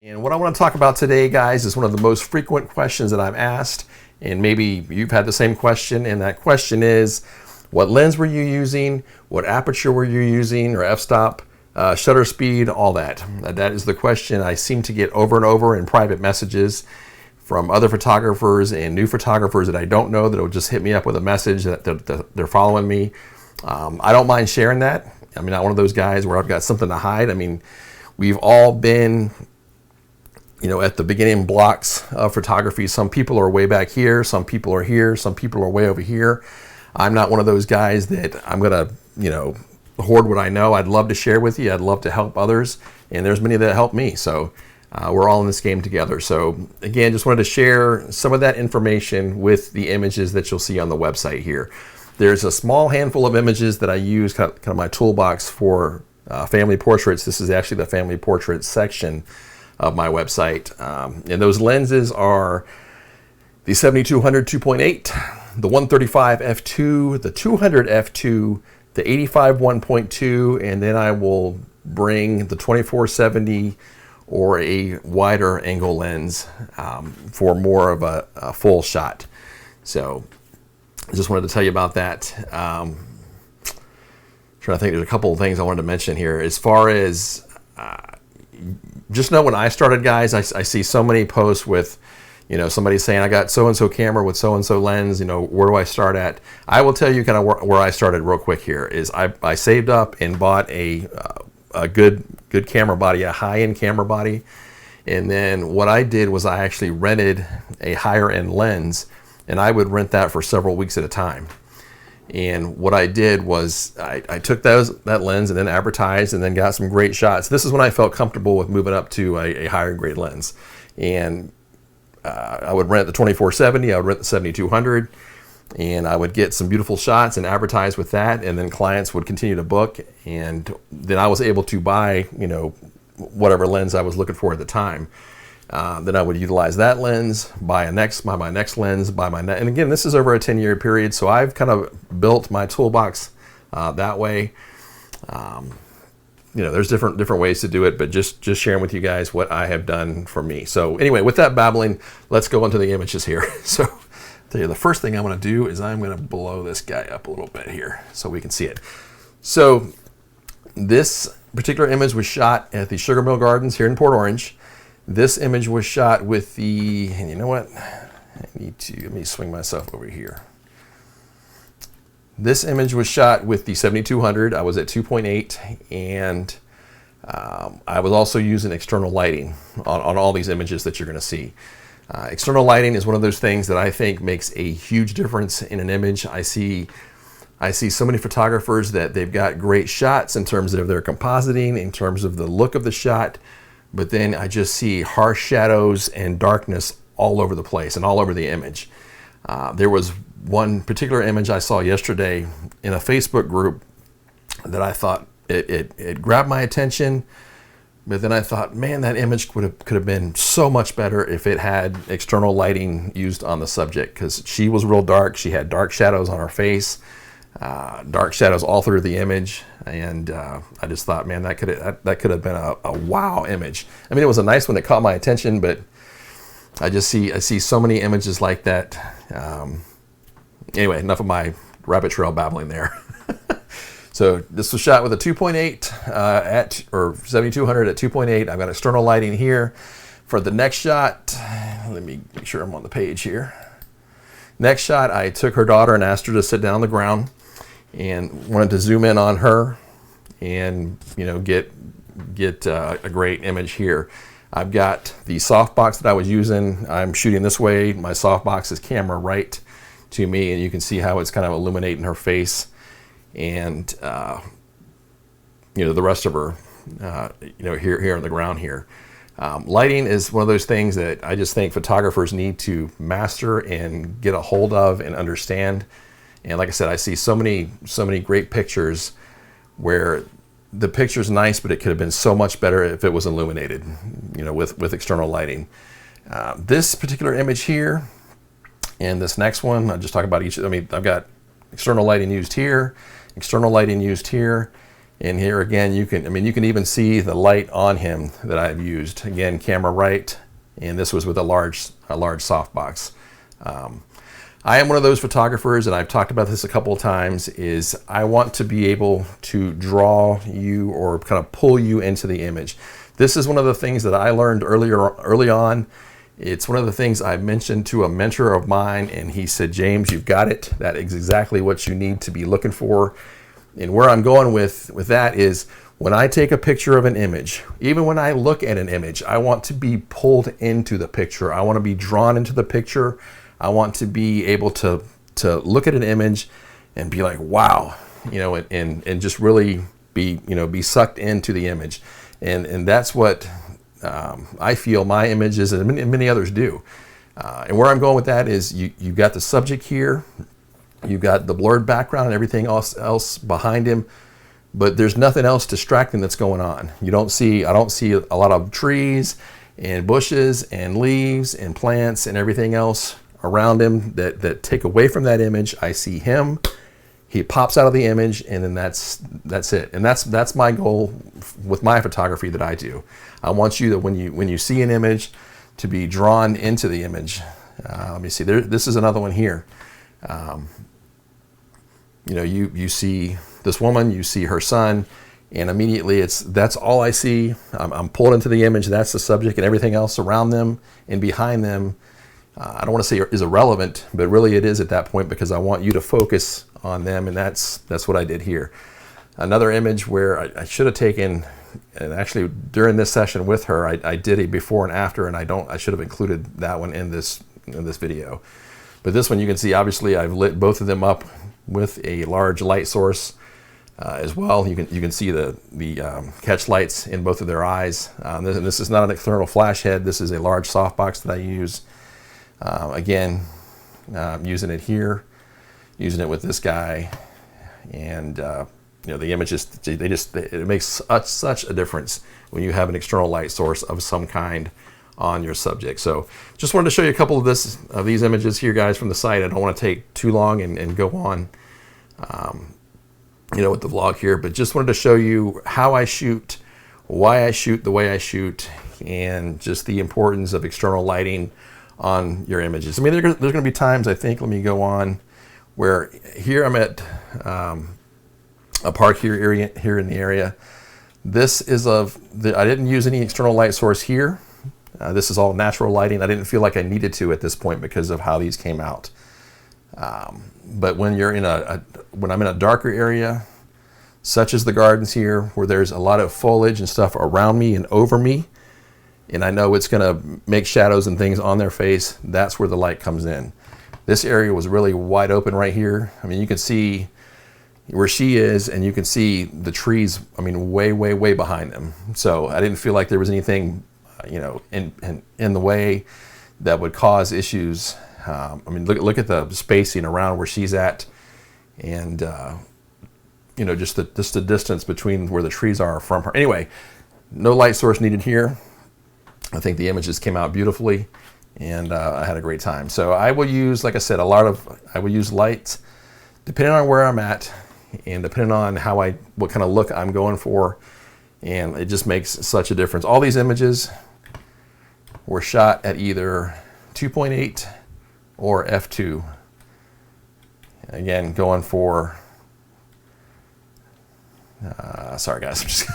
And what I want to talk about today, guys, is one of the most frequent questions that I'm asked, and maybe you've had the same question, and that question is, what lens were you using? What aperture were you using, or f-stop, shutter speed, all that. That is the question I seem to get over and over in private messages from other photographers and new photographers that I don't know that will just hit me up with a message that they're following me. I don't mind sharing that. I'm not one of those guys where I've got something to hide. I mean, we've all been at the beginning blocks of photography. Some people are way back here, some people are here, some people are way over here. I'm not one of those guys that I'm gonna, hoard what I know. I'd love to share with you. I'd love to help others, and there's many that help me. So we're all in this game together. So again, just wanted to share some of that information with the images that you'll see on the website here. There's a small handful of images that I use, kind of my toolbox for family portraits. This is actually the family portrait section of my website. And those lenses are the 7200 2.8, the 135 f2, the 200 f2, the 85 1.2, and then I will bring the 2470 or a wider angle lens for more of a full shot. So I just wanted to tell you about that. Trying to think, there's a couple of things I wanted to mention here. As far as just know, when I started, guys, I see so many posts with, somebody saying, I got so-and-so camera with so-and-so lens, where do I start at? I will tell you kind of where I started real quick here is I saved up and bought a good camera body, a high-end camera body. And then what I did was I actually rented a higher-end lens, and I would rent that for several weeks at a time. And what I did was I took that lens and then advertised and then got some great shots. This is when I felt comfortable with moving up to a higher grade lens. And I would rent the 2470, I would rent the 7200, and I would get some beautiful shots and advertise with that. And then clients would continue to book. And then I was able to buy, whatever lens I was looking for at the time. Then I would utilize that lens, buy my next lens, and again, this is over a 10-year period, so I've kind of built my toolbox that way. There's different ways to do it, but just sharing with you guys what I have done for me. So anyway, with that babbling, let's go into the images here. So I'll tell you, the first thing I'm going to do is I'm going to blow this guy up a little bit here so we can see it. So this particular image was shot at the Sugar Mill Gardens here in Port Orange. This image was shot with the, and you know what? Let me swing myself over here. This image was shot with the 7200. I was at 2.8, and I was also using external lighting on all these images that you're going to see. External lighting is one of those things that I think makes a huge difference in an image. I see so many photographers that they've got great shots in terms of their compositing, in terms of the look of the shot, but then I just see harsh shadows and darkness all over the place and all over the image. There was one particular image I saw yesterday in a Facebook group that I thought it grabbed my attention, but then I thought, man, that image could have been so much better if it had external lighting used on the subject, because she was real dark. She had dark shadows on her face, dark shadows all through the image, and I just thought, man, that could have been a wow image. I mean, it was a nice one that caught my attention, but I see so many images like that. Anyway, enough of my rabbit trail babbling there. So this was shot with a 2.8 or 7200 at 2.8. I've got external lighting here. For the next shot, let me make sure I'm on the page here. Next shot, I took her daughter and asked her to sit down on the ground, and wanted to zoom in on her and get a great image here. I've got the softbox that I was using. I'm shooting this way. My softbox is camera right to me, and you can see how it's kind of illuminating her face and the rest of her here on the ground here. Lighting is one of those things that I just think photographers need to master and get a hold of and understand. And like I said, I see so many great pictures where the picture's nice, but it could have been so much better if it was illuminated, with external lighting. This particular image here and this next one, I'll just talk about each. I've got external lighting used here, external lighting used here, And here again, you can even see the light on him that I've used. Again, camera right, and this was with a large softbox. I am one of those photographers, and I've talked about this a couple of times, is I want to be able to draw you or kind of pull you into the image. This is one of the things that I learned early on. It's one of the things I mentioned to a mentor of mine, and he said, James, you've got it. That is exactly what you need to be looking for. And where I'm going with that is, when I take a picture of an image, even when I look at an image, I want to be pulled into the picture. I want to be drawn into the picture. I want to be able to look at an image and be like, wow, and just really be sucked into the image. And that's what I feel my images and many others do. And where I'm going with that is, you've got the subject here. You've got the blurred background and everything else behind him, but there's nothing else distracting that's going on. I don't see a lot of trees and bushes and leaves and plants and everything else around him that take away from that image. I see him. He pops out of the image, and then that's it. And that's my goal with my photography that I do. I want you, that when you see an image, to be drawn into the image. Let me see. This is another one here. You see this woman, you see her son, and immediately that's all I see. I'm pulled into the image. That's the subject, and everything else around them and behind them, I don't want to say is irrelevant, but really it is at that point, because I want you to focus on them, and that's what I did here. Another image where I should have taken, and actually during this session with her, I did a before and after, and I should have included that one in this video. But this one, you can see, obviously I've lit both of them up with a large light source as well. You can see the catch lights in both of their eyes. This is not an external flash head. This is a large softbox that I use. Again, using it here, using it with this guy, and the images, it makes such a difference when you have an external light source of some kind on your subject. So just wanted to show you a couple of these images here, guys, from the site. I don't want to take too long and go on with the vlog here, but just wanted to show you how I shoot, why I shoot the way I shoot, and just the importance of external lighting on your images. I mean, there's going to be times, I think, let me go on, where here I'm at a park here in the area. This is I didn't use any external light source here. This is all natural lighting. I didn't feel like I needed to at this point because of how these came out. But when you're when I'm in a darker area, such as the gardens here, where there's a lot of foliage and stuff around me and over me, and I know it's going to make shadows and things on their face, that's where the light comes in. This area was really wide open right here. I mean, you can see where she is, and you can see the trees, I mean, way, way, way behind them. So I didn't feel like there was anything, in the way that would cause issues. I mean, look at the spacing around where she's at, and just the distance between where the trees are from her. Anyway, no light source needed here. I think the images came out beautifully, and I had a great time. So I will use, like I said, I will use lights depending on where I'm at, and depending on what kind of look I'm going for, and it just makes such a difference. All these images were shot at either 2.8 or f2. Again, going for, sorry guys,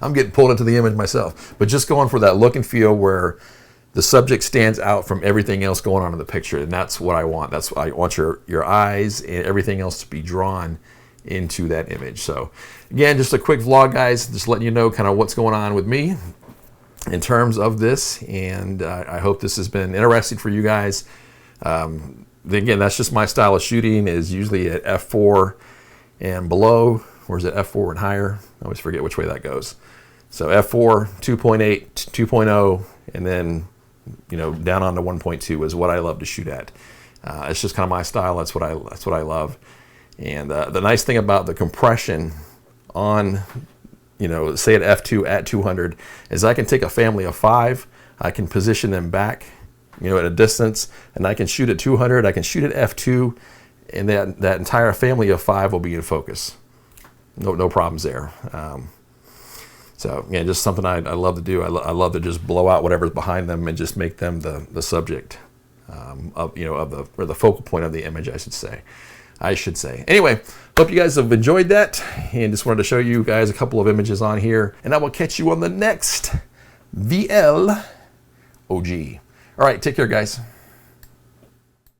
I'm getting pulled into the image myself, but just going for that look and feel where the subject stands out from everything else going on in the picture, and that's what I want. That's what I want, your eyes and everything else to be drawn into that image. So again, just a quick vlog, guys, just letting you know kind of what's going on with me in terms of this, and I hope this has been interesting for you guys. Again, that's just my style of shooting, is usually at f4 and below, or is it f4 and higher? I always forget which way that goes. So f4, 2.8, 2.0, and then down on to 1.2 is what I love to shoot at. It's just kind of my style. That's what I love. And the nice thing about the compression on, say at f2 at 200, is I can take a family of 5, I can position them back, at a distance, and I can shoot at 200, I can shoot at f2, and that entire family of 5 will be in focus. no problems there. So yeah, just something I love to do. I love to just blow out whatever's behind them and just make them the subject of the focal point of the image, I should say. Anyway, hope you guys have enjoyed that, and just wanted to show you guys a couple of images on here, and I will catch you on the next VL OG. All right, take care, guys.